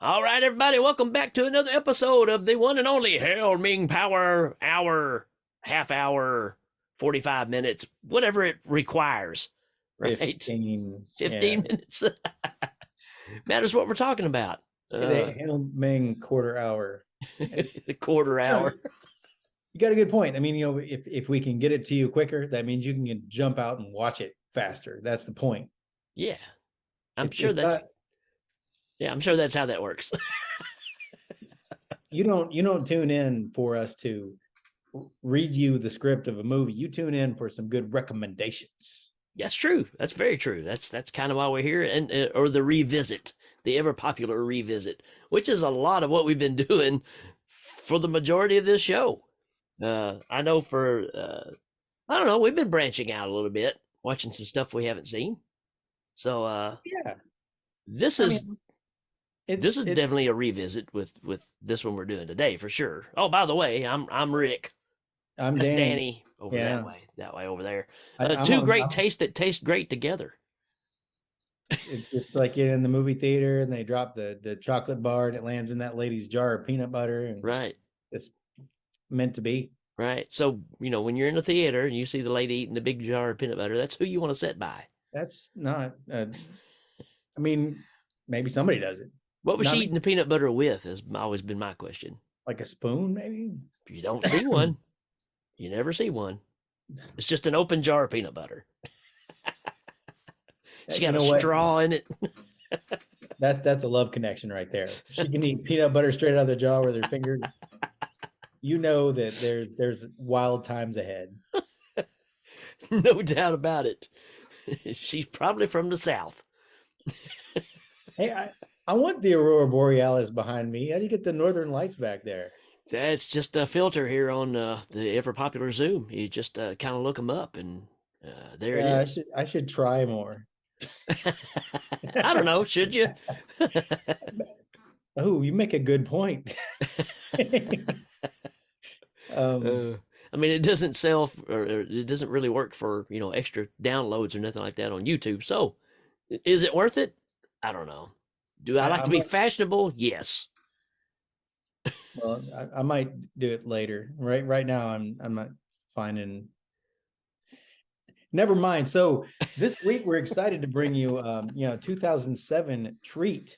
All right, everybody, welcome back to another episode of the one and only Hail Ming Power Hour, half hour, 45 minutes, whatever it requires, right? 15. 15 Yeah. minutes matters what we're talking about. They handled Ming quarter hour. It's The quarter you know, hour. you got a good point. I mean, if we can get it to you quicker, that means you can jump out and watch it faster. That's the point. Yeah, I'm It's sure it's that's not yeah, I'm sure that's how that works. you don't tune in for us to read you the script of a movie. You tune in for some good recommendations. That's true. That's very true. That's kind of why we're here, and or the revisit, the ever popular revisit, which is a lot of what we've been doing for the majority of this show. I know for I don't know, we've been branching out a little bit, watching some stuff we haven't seen. So Yeah. this I is mean, this it's is it definitely a revisit with this one we're doing today for sure. Oh, by the way, I'm Rick. I'm That's Danny. Danny over Yeah. that way over there. I'm Two on great tastes that taste great together. it's like you're in the movie theater and they drop the chocolate bar and it lands in that lady's jar of peanut butter and Right. it's meant to be. Right. So, when you're in the theater and you see the lady eating the big jar of peanut butter, that's who you want to sit by. That's not. I mean, maybe somebody does it. What was Not she me. eating the peanut butter with has always been my question. Like a spoon, maybe. You don't see one. You never see one. It's just an open jar of peanut butter. She You got a know what? straw in it. That's a love connection right there. She can eat peanut butter straight out of the jar with her fingers. You know that there's wild times ahead. No doubt about it. She's probably from the South. Hey, I want the aurora borealis behind me. How do you get the northern lights back there? That's just a filter here on the ever popular Zoom. You just kind of look them up, and there it Yeah, I is. should try more. I don't know. Should you? Oh, you make a good point. um, I mean, it doesn't sell, or it doesn't really work for extra downloads or nothing like that on YouTube. So, is it worth it? I don't know. Do I like I to be might, fashionable? Yes. well, I might do it later. Right now, I'm not finding. Never mind. So this week we're excited to bring you, 2007 treat,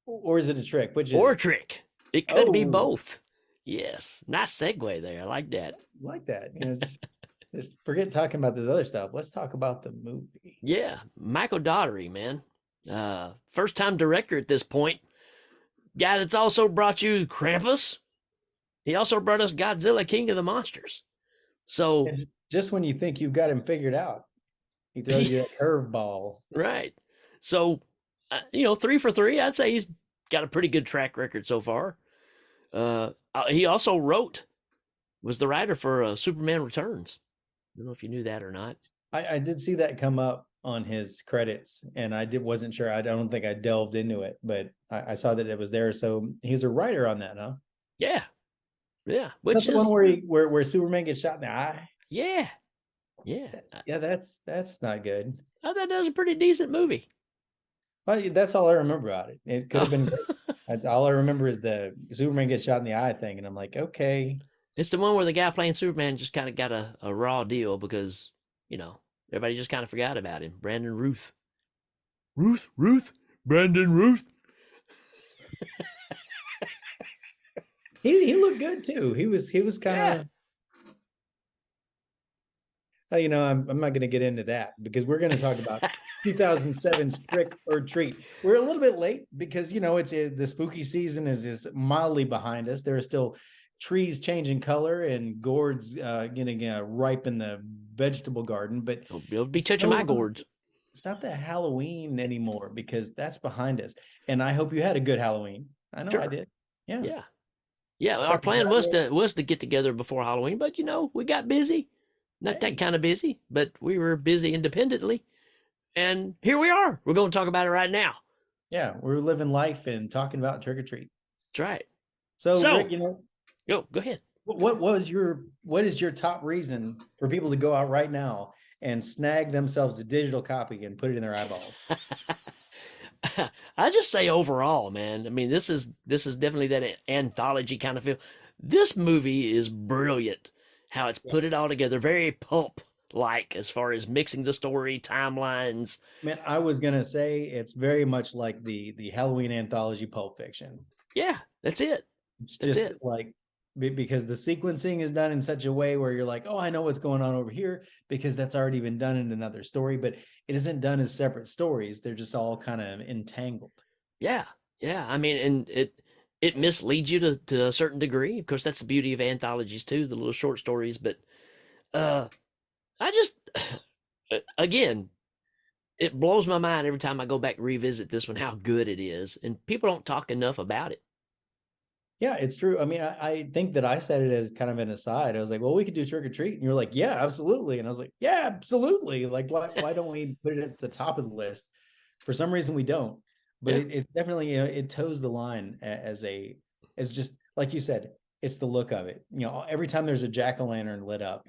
or is it a trick? Which is Or a it? trick. It could be Oh, both. Yes. Nice segue there. I like that. like that. Just forget talking about this other stuff. Let's talk about the movie. Yeah. Michael Daughtery, man. First time director at this point. Guy that's also brought you Krampus. He also brought us Godzilla King of the Monsters. So, And just when you think you've got him figured out, he throws you that curveball. right. So, 3 for 3. I'd say he's got a pretty good track record so far. He also was the writer for Superman Returns. I don't know if you knew that or not. I did see that come up on his credits, and wasn't sure. I don't think I delved into it, but I saw that it was there. So he's a writer on that, huh? Yeah, yeah. That's Which the is one where Superman gets shot in the eye. yeah, yeah. Yeah, that's not good. I thought that was a pretty decent movie. Well, that's all I remember about it. It could have been Oh. great. All I remember is the Superman gets shot in the eye thing, and I'm like, okay. It's the one where the guy playing Superman just kind of got a raw deal because everybody just kind of forgot about him. Brandon Ruth. Ruth, Brandon Ruth. He looked good too. He was kind Yeah. of. I'm not going to get into that because we're going to talk about 2007's Trick or Treat. We're a little bit late because it's the spooky season is mildly behind us. There are still trees changing color and gourds getting ripe in the vegetable garden, but You'll be it's touching no my longer, gourds. it's not that Halloween anymore because that's behind us. And I hope you had a good Halloween. I know I Sure. did. Yeah. Yeah. Yeah. Our Except plan was to get together before Halloween, but we got busy. Not that hey, kind of busy, but we were busy independently. And here we are. We're going to talk about it right now. yeah, we're living life and talking about trick or treat. That's right. So So, Rick, go ahead. what is your top reason for people to go out right now and snag themselves a digital copy and put it in their eyeball? I just say overall, man. I mean, this is definitely that anthology kind of feel. This movie is brilliant. How it's Yeah. put it all together, very pulp like as far as mixing the story, timelines. Man, I was gonna say it's very much like the Halloween anthology Pulp Fiction. Yeah, that's it. It's That's just it. like because the sequencing is done in such a way where you're like, oh, I know what's going on over here because that's already been done in another story, but it isn't done as separate stories. They're just all kind of entangled. Yeah, yeah. I mean, and it misleads you to a certain degree. Of course, that's the beauty of anthologies too, the little short stories. But uh, I just again, it blows my mind every time I go back and revisit this one how good it is, and people don't talk enough about it. Yeah, it's true. I mean, I think that I said it as kind of an aside. I was like, well, we could do trick or treat. And you're like, yeah, absolutely. And I was like, yeah, absolutely. Like, why don't we put it at the top of the list? For some reason we don't. But Yeah, it's definitely, it toes the line as just like you said, it's the look of it. Every time there's a jack-o'-lantern lit up,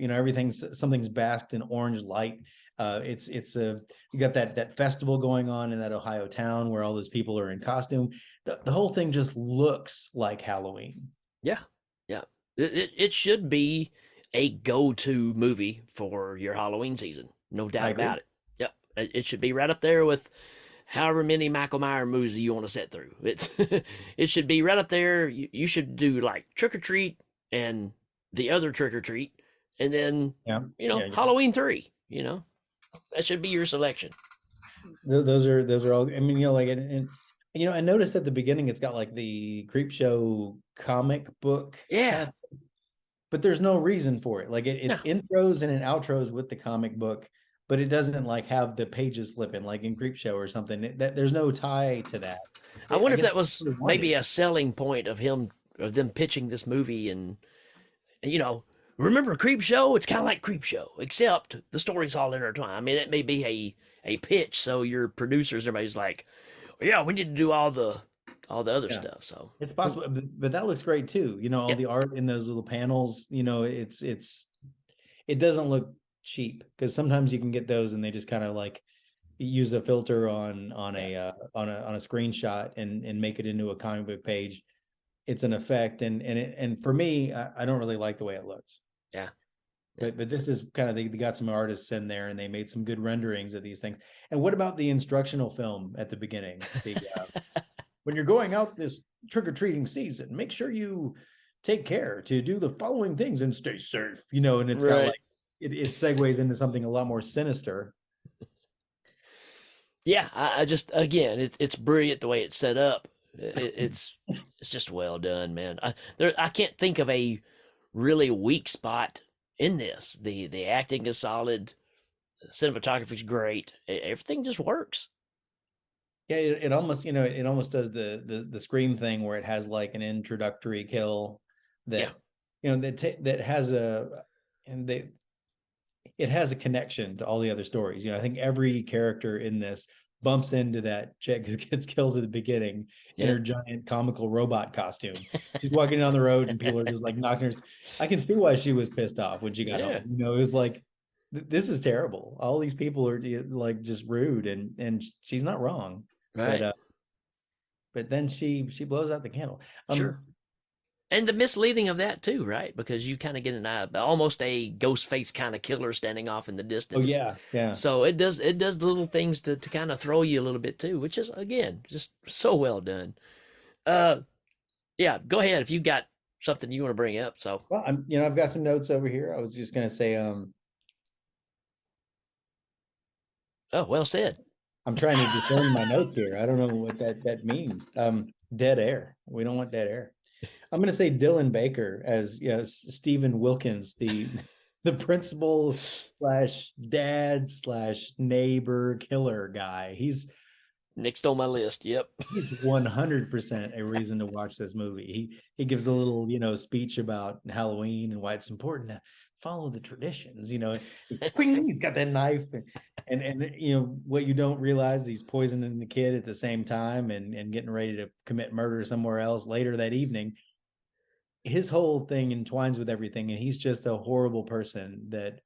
something's basked in orange light. It's a you got that festival going on in that Ohio town where all those people are in costume. The whole thing just looks like Halloween. yeah, yeah. It should be a go-to movie for your Halloween season, no I doubt agree. about it. Yep, it should be right up there with however many Michael Myers movies you want to sit through. It's it should be right up there. You should do like Trick or Treat and the other Trick or Treat, and then Yeah, yeah, yeah. Halloween 3. That should be your selection. Those are all. I mean, like, I noticed at the beginning it's got like the creep show comic book Yeah, kind of, but there's no reason for it. Like no. it intros and it outros with the comic book, but it doesn't like have the pages flipping like in creep show or something. That there's no tie to that. I I wonder if guess that was they maybe wanted. a selling point of them pitching this movie and you know, remember Creep Show? It's kind of like Creep Show, except the story's all intertwined. I mean, it may be a pitch, so your producers, everybody's like, yeah, we need to do all the other Yeah. stuff. So It's possible, but that looks great too. All yeah, the art in those little panels, it doesn't look cheap because sometimes you can get those and they just kind of like use a filter on yeah, a screenshot and make it into a comic book page. It's an effect, and for me, I don't really like the way it looks. yeah, yeah. But this is kind of they got some artists in there and they made some good renderings of these things. And what about the instructional film at the beginning? The when you're going out this trick or treating season, make sure you take care to do the following things and stay safe. And it's got Right. like it segues into something a lot more sinister. Yeah, I just again, it's brilliant the way it's set up. It's just well done, man. I can't think of a really weak spot in this. The acting is solid, the cinematography's great. Everything just works. Yeah, it almost it almost does the Scream thing where it has like an introductory kill Yeah, that that has a and they it has a connection to all the other stories. I think every character in this bumps into that chick who gets killed at the beginning in yeah, her giant comical robot costume. She's walking down the road and people are just like knocking her. I can see why she was pissed off when she got yeah. home. It was like this is terrible. All these people are like just rude and she's not wrong. But Right. but then she blows out the candle. Sure. And the misleading of that too, right? Because you kind of get an almost a ghost face kind of killer standing off in the Oh distance. yeah, yeah. So it does the little things to kind of throw you a little bit too, which is again just so well done. Uh yeah, go ahead if you got something you want to bring up. So Well, I've got some notes over here. I was just gonna say, oh well said. I'm trying to discern my notes here. I don't know what that means. Dead air. We don't want dead air. I'm gonna say Dylan Baker as Stephen Wilkins, the the principal slash dad slash neighbor killer guy. Next on my list. Yep. He's 100% a reason to watch this movie. He gives a little, speech about Halloween and why it's important to follow the traditions. He's got that knife and what you don't realize, he's poisoning the kid at the same time and getting ready to commit murder somewhere else later that evening. His whole thing entwines with everything, and he's just a horrible person that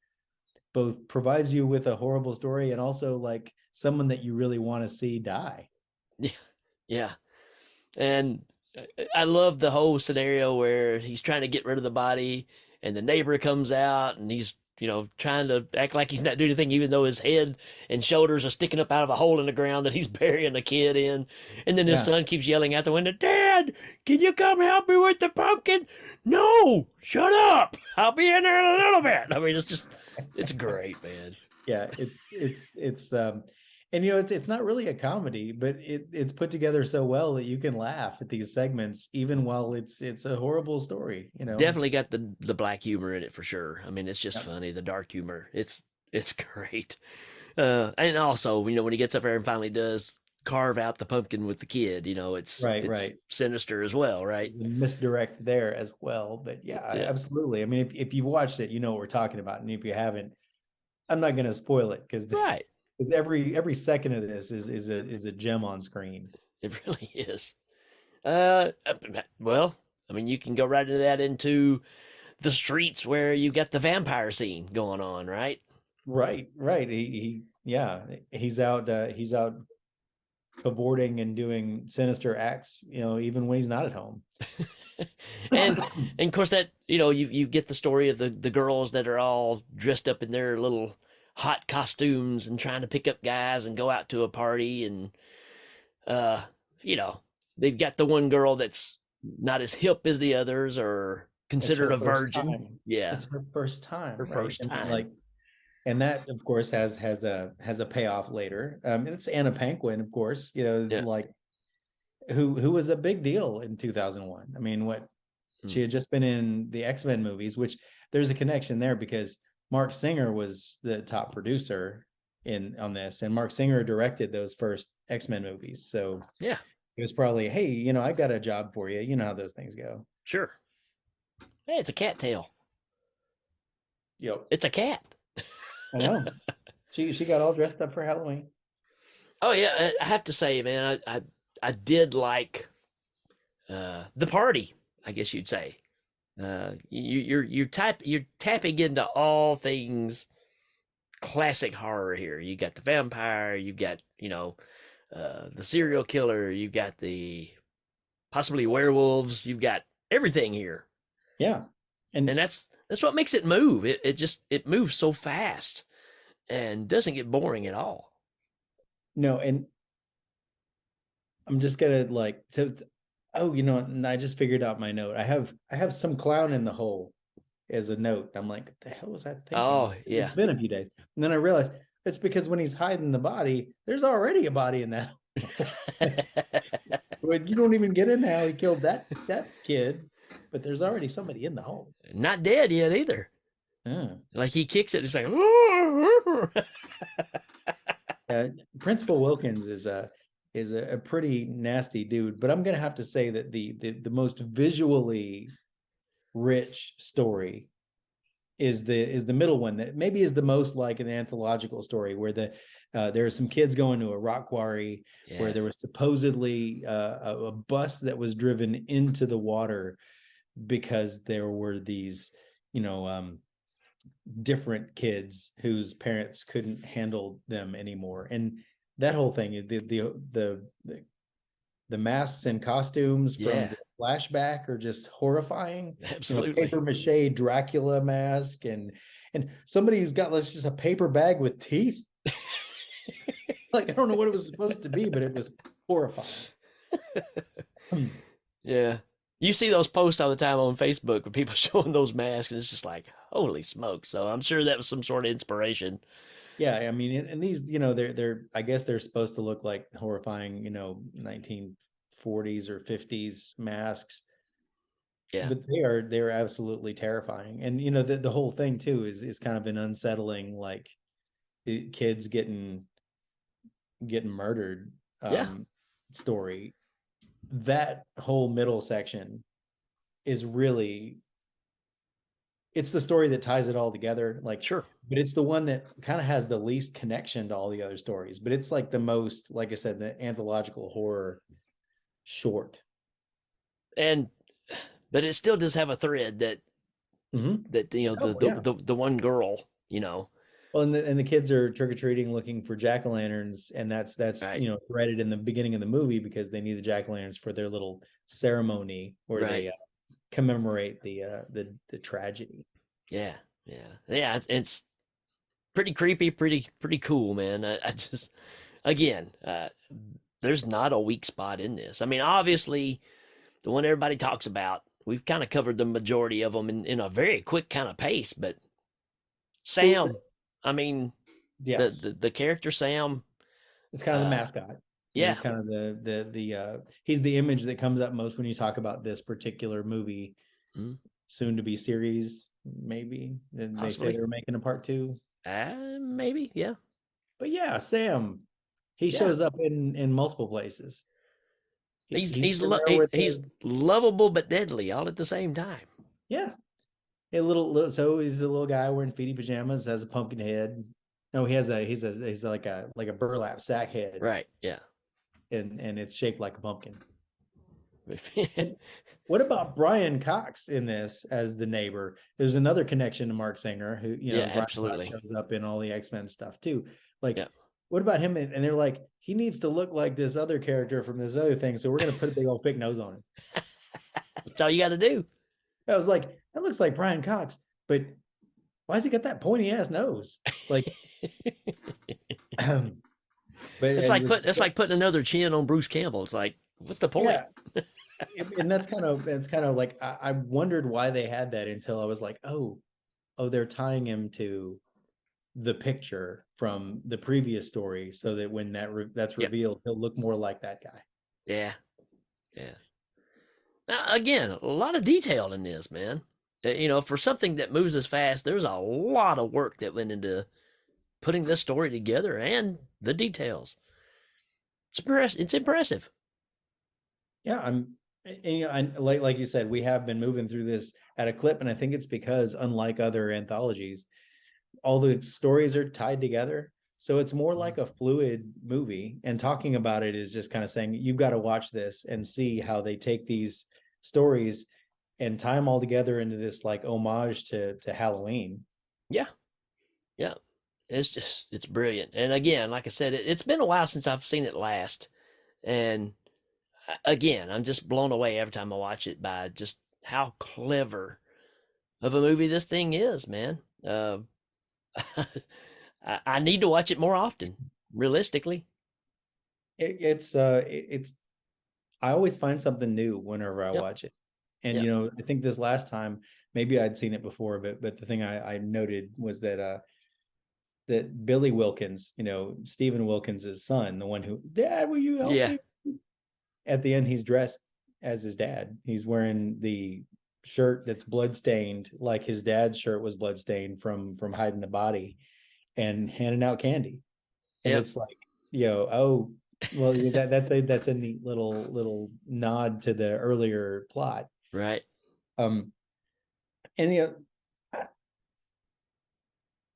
both provides you with a horrible story and also like someone that you really want to see die. Yeah, yeah. And I love the whole scenario where he's trying to get rid of the body, and the neighbor comes out, and he's trying to act like he's not doing anything, even though his head and shoulders are sticking up out of a hole in the ground that he's burying the kid in. And then his Yeah. son keeps yelling out the window, "Dad, can you come help me with the pumpkin?" "No, shut up! I'll be in there in a little bit." I mean, it's great, man. Yeah, it's and it's not really a comedy, but it's put together so well that you can laugh at these segments even while it's a horrible story, you know. Definitely got the black humor in it for sure. I mean, it's just Yeah. funny. The dark humor, it's great. And also, when he gets up there and finally does carve out the pumpkin with the kid, Right, it's right. sinister as well, right? The misdirect there as well, but yeah, Yeah, absolutely. I mean, if you've watched it, you know what we're talking about, and if you haven't, I'm not going to spoil it right. because every second of this is a gem on screen. It really is. Uh, well, I mean, you can go right into the streets where you got the vampire scene going on, right? Right, right. Yeah, he's out cavorting and doing sinister acts, even when he's not at home. and and of course that you get the story of the girls that are all dressed up in their little hot costumes and trying to pick up guys and go out to a party, and uh you know they've got the one girl that's not as hip as the others or It's considered her a first virgin. time. Yeah, It's her first time, her right? first And time. and that of course has a payoff later. It's Anna Paquin, of course, Yeah. like who was a big deal in 2001. I mean, what Hmm. she had just been in the X-Men movies, which there's a connection there because Mark Singer was the top producer in on this, and Mark Singer directed those first X-Men movies. So Yeah, it was probably, hey, I got a job for you. You know how those things go. sure. Hey, it's a cat tail. Yep. It's a cat. I know. She got all dressed up for Halloween. Oh yeah, I have to say, man, I did like the party, I guess you'd say. You're tapping into all things classic horror here. You got the vampire, you got the serial killer, you got the possibly werewolves, you've got everything here, Yeah. and And that's what makes it move. It moves so fast and doesn't get boring at all. no, and I'm just gonna like oh, and I just figured out my note. I have some clown in the hole as a note. I'm like, what the hell was I thinking? Oh It's yeah. been a few days. And then I realized it's because when he's hiding the body, there's already a body in that. When you don't even get in how he killed that kid, but there's already somebody in the hole. Not dead yet either. Yeah. Like he kicks it, it's like Principal Wilkins is a pretty nasty dude, but I'm gonna have to say that the most visually rich story is the middle one that maybe is the most like an anthological story where there are some kids going to a rock quarry where yeah, there was supposedly a bus that was driven into the water because there were these you know different kids whose parents couldn't handle them anymore, and that whole thing, the masks and costumes from yeah, the flashback are just horrifying. absolutely. Paper mache Dracula mask, and somebody who's got just a paper bag with teeth. Like, I don't know what it was supposed to be, but it was horrifying. Yeah. You see those posts all the time on Facebook with people showing those masks, and it's just like, holy smoke. So I'm sure that was some sort of inspiration. Yeah, I mean, and these, they're I guess they're supposed to look like horrifying, 1940s or 50s masks, Yeah. but they're absolutely terrifying. And the whole thing too is kind of an unsettling, like kids getting murdered Yeah. story. That whole middle section is really, it's the story that ties it all together, like, Sure. but it's the one that kind of has the least connection to all the other stories, but it's like the most, like I said, the anthological horror short. And but it still does have a thread that Mm-hmm. that Oh yeah. the one girl. Well, and the kids are trick or treating looking for jack-o'-lanterns, and that's Right, threaded in the beginning of the movie because they need the jack-o'-lanterns for their little ceremony where right. they commemorate the tragedy. Yeah, yeah. It's pretty creepy, pretty cool, man. I just again, there's not a weak spot in this. I mean, obviously, the one everybody talks about, we've kind of covered the majority of them in a very quick kind of pace. But Well, Sam, I mean, yes, the character Sam, it's kind of the uh, mascot. yeah, He's kind of the he's the image that comes up most when you talk about this particular movie, mm, soon to be series, maybe. And they say they possibly, were making a part two. maybe, yeah, But yeah, Sam, he yeah. shows up in multiple places. He's in there with He's lovable but deadly all at the same time. yeah, a little so he's a little guy wearing feety pajamas, has a pumpkin head. No, he's like a burlap sack head, Right, yeah. and it's shaped like a pumpkin. And what about Brian Cox in this as the neighbor? There's another connection to Mark Singer, who, Yeah, Brian Cox absolutely. shows up in all the X-Men stuff too. Like, Yeah. what about him? And they're like, he needs to look like this other character from this other thing, so we're gonna put a big old fake nose on him. That's all you got to do. I was like, that looks like Brian Cox, but why has he got that pointy ass nose? Like, but It's and like this, putting another chin on Bruce Campbell. It's like, what's the point? yeah, and that's kind of like I wondered why they had that until I was like, oh, they're tying him to the picture from the previous story, so that when that's Yep. revealed, he'll look more like that guy. Yeah. Yeah. Now, again, a lot of detail in this, man. For something that moves as fast, there's a lot of work that went into putting this story together and the details. It's impressive. Yeah, like you said, we have been moving through this at a clip, and I think it's because, unlike other anthologies, all the stories are tied together. So it's more like a fluid movie. And talking about it is just kind of saying, you've got to watch this and see how they take these stories and tie them all together into this like homage to Halloween. Yeah. Yeah. It's brilliant. And again, like I said, it's been a while since I've seen it last. And again, I'm just blown away every time I watch it by just how clever of a movie this thing is, man. I need to watch it more often, realistically. It's I always find something new whenever I Yep. watch it. And Yep. I think this last time, maybe I'd seen it before, but the thing I noted was that Billy Wilkins, Stephen Wilkins' son, the one who, Dad, will you help Yeah. me? At the end, he's dressed as his dad. He's wearing the shirt that's bloodstained, like his dad's shirt was bloodstained from hiding the body, and handing out candy. And Yep. it's like, oh, well, that's a neat little nod to the earlier plot. Right. Um, and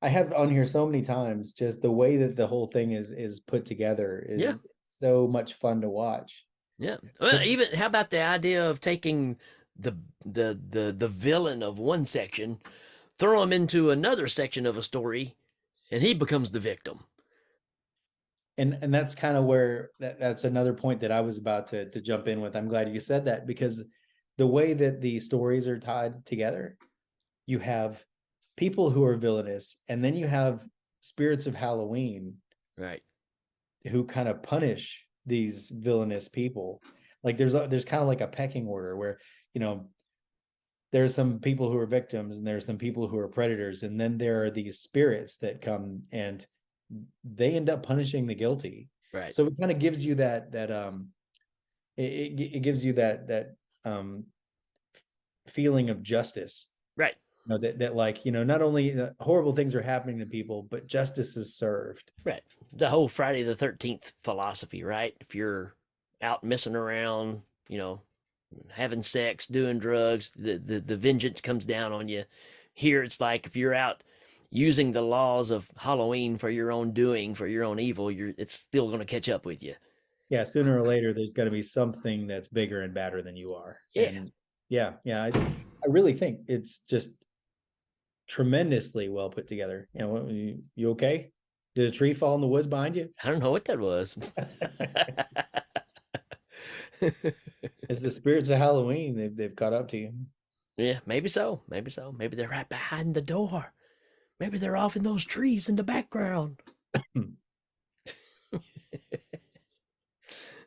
I have on here so many times just the way that the whole thing is put together Yeah. is so much fun to watch. Yeah. Well, even how about the idea of taking the the villain of one section, throw him into another section of a story, and he becomes the victim. And that's kind of where that's another point that I was about to jump in with. I'm glad you said that, because the way that the stories are tied together, you have people who are villainous, and then you have spirits of Halloween Right. who kind of punish these villainous people. Like there's kind of like a pecking order where, you know, there's some people who are victims and there's some people who are predators, and then there are these spirits that come and they end up punishing the guilty. Right. So it kind of gives you it gives you that um feeling of justice, Right. that like, not only horrible things are happening to people, but justice is served. Right. The whole Friday the 13th philosophy, right? If you're out messing around, having sex, doing drugs, the vengeance comes down on you. Here it's like if you're out using the laws of Halloween for your own doing, for your own evil, it's still going to catch up with you. Yeah, sooner or later there's going to be something that's bigger and badder than you are. Yeah. And yeah, I really think it's just tremendously well put together. You okay? Did a tree fall in the woods behind you? I don't know what that was. It's the spirits of Halloween. They've caught up to you. Yeah, maybe so. Maybe so. Maybe they're right behind the door. Maybe they're off in those trees in the background.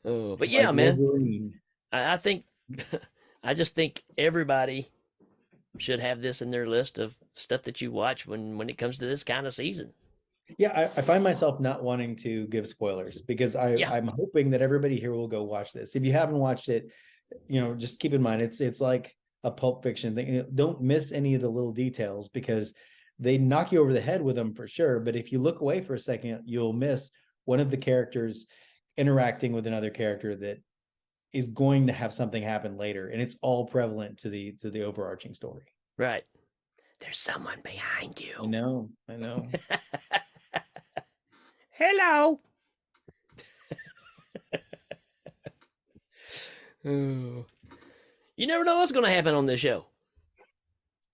Oh, but yeah, Like man. Wolverine. I think I just think everybody should have this in their list of stuff that you watch when it comes to this kind of season. Yeah, I find myself not wanting to give spoilers because Yeah, I'm hoping that everybody here will go watch this. If you haven't watched it, just keep in mind it's like a Pulp Fiction thing. Don't miss any of the little details because they knock you over the head with them for sure. But if you look away for a second, you'll miss one of the characters interacting with another character that is going to have something happen later, and it's all prevalent to the overarching story. right. There's someone behind you. I know. Hello. Oh. You never know what's going to happen on this show.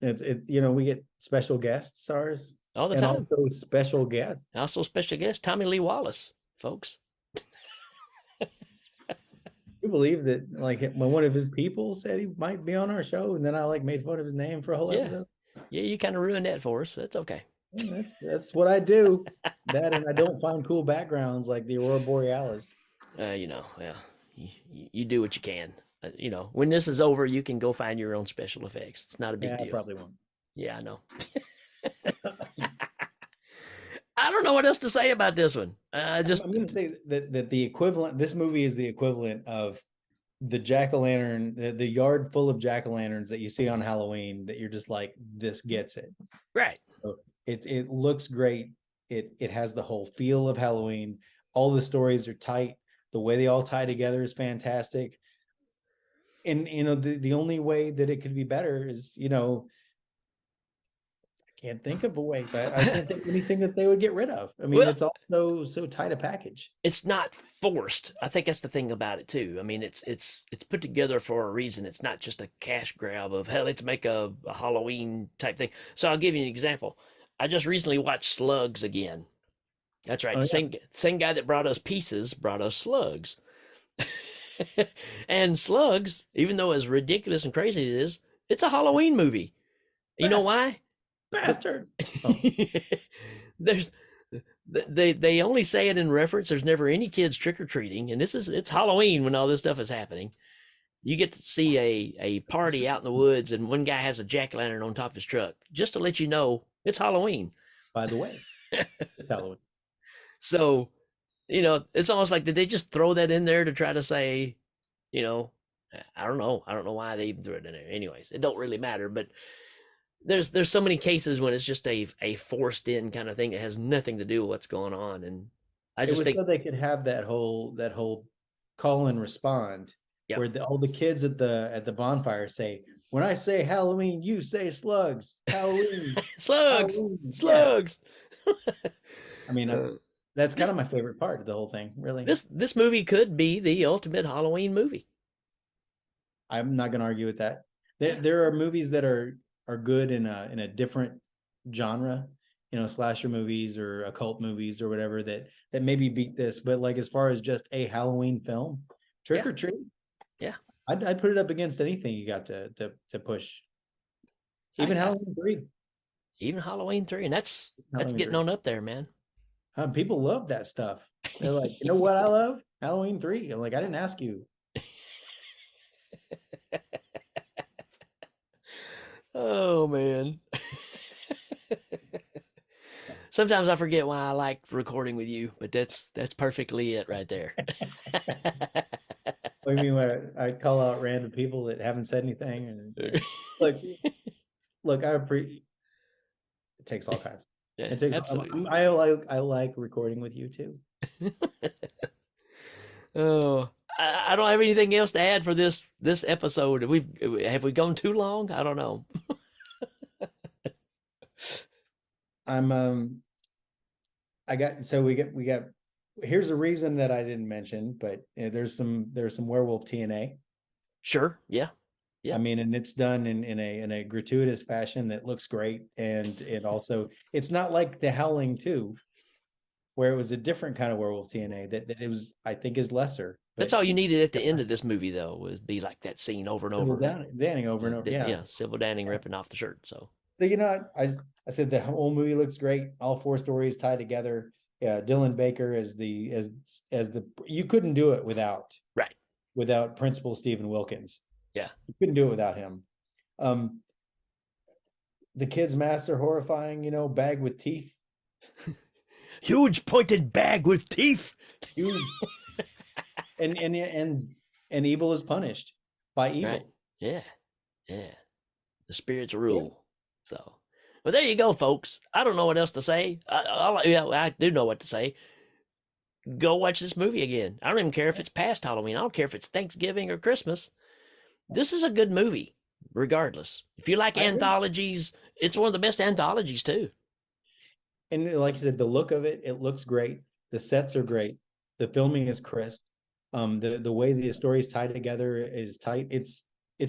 We get special guest stars All the and time. also special guests. Also, special guest Tommy Lee Wallace, folks. You believe that like when one of his people said he might be on our show, and then I like made fun of his name for a whole Yeah. episode. Yeah, you kind of ruined that for us. That's okay. That's what I do. That, and I don't find cool backgrounds like the Aurora Borealis. Well, you do what you can. When this is over, you can go find your own special effects. It's not a big Yeah, I deal. probably won't. Yeah, I know. I don't know what else to say about this one. I'm going to say that the equivalent. This movie is the equivalent of the jack-o'-lantern, the yard full of jack-o'-lanterns that you see on Halloween. That you're just like, this gets it. Right. So it looks great. It has the whole feel of Halloween. All the stories are tight. The way they all tie together is fantastic. And the only way that it could be better is I can't think of a way, but I can't think of anything that they would get rid of. I mean, Well, it's also so tight a package. it's not forced. I think that's the thing about it too. I mean, it's put together for a reason. It's not just a cash grab of, hey, let's make a Halloween type thing. So I'll give you an example. I just recently watched Slugs again. That's right. Oh, The yeah. same guy that brought us Pieces brought us Slugs. And Slugs, even though as ridiculous and crazy it is, it's a Halloween movie. You know why? Bastard. Oh. There's they only say it in reference. There's never any kids trick or treating, and it's Halloween when all this stuff is happening. You get to see a party out in the woods, and one guy has a jack-o'-lantern on top of his truck, just to let you know it's Halloween. By the way, it's Halloween. So, it's almost like, did they just throw that in there to try to say, I don't know. I don't know why they even threw it in there. Anyways, it don't really matter, but there's so many cases when it's just a forced in kind of thing that has nothing to do with what's going on. And I just think so they could have that whole call and respond, yep. where all the kids at the bonfire say, when I say Halloween, you say slugs. Halloween. Slugs. Halloween. Slugs. Yeah. I mean, that's kind of my favorite part of the whole thing, really. This movie could be the ultimate Halloween movie. I'm not going to argue with that. There are movies that are good in a different genre, slasher movies or occult movies or whatever that maybe beat this. But like, as far as just a Halloween film, Trick or Treat, yeah, I'd put it up against anything you got to push. Even Halloween 3. Even Halloween 3, and that's getting 3. on up there, man. People love that stuff. They're like, you know what I love? Halloween 3. I'm like, I didn't ask you. Oh man. Sometimes I forget why I like recording with you, but that's perfectly it right there. What do you mean when I call out random people that haven't said anything? And look, I appreciate. It takes all kinds. Yeah, it takes. absolutely. I like recording with you too. Oh, I don't have anything else to add for this episode. Have we gone too long? I don't know. We got. Here's a reason that I didn't mention, but there's some werewolf TNA. Sure. Yeah. Yeah. I mean, and it's done in a gratuitous fashion that looks great, and it also it's not like The Howling 2, where it was a different kind of werewolf TNA that it was, I think, is lesser, That's but all you needed at the end of this movie, though, would be like that scene over and Sybil over. Danning over and over, yeah. Yeah, Sybil Danning ripping off the shirt. So So I said the whole movie looks great. All four stories tied together. Yeah, Dylan Baker as the you couldn't do it right, without Principal Stephen Wilkins. yeah, You couldn't do it without him. Um, the kid's masks are horrifying. Bag with teeth, huge pointed bag with teeth. huge, and evil is punished by evil. Right, yeah, yeah. The spirits Yeah. rule. So, well, there you go, folks. I don't know what else to say. I do know what to say. Go watch this movie again. I don't even care if it's past Halloween. I don't care if it's Thanksgiving or Christmas. This is a good movie, regardless. If you like I agree. anthologies, it's one of the best anthologies too. And like you said, the look of it looks great. The sets are great. The filming is crisp. The way the stories tie together is tight. It's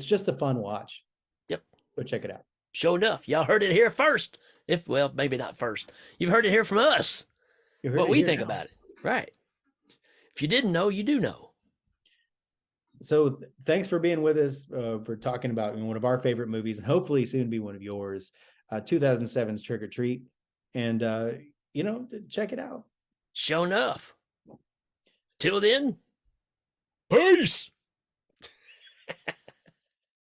just a fun watch. Yep. Go check it out. Sure enough, y'all heard it here first. Well, maybe not first. You've heard it here from us. You heard What it we here think now. about it. Right. If you didn't know, you do know. So thanks for being with us, for talking about one of our favorite movies, and hopefully soon be one of yours, 2007's Trick or Treat. And check it out. Sure enough. Till then, peace.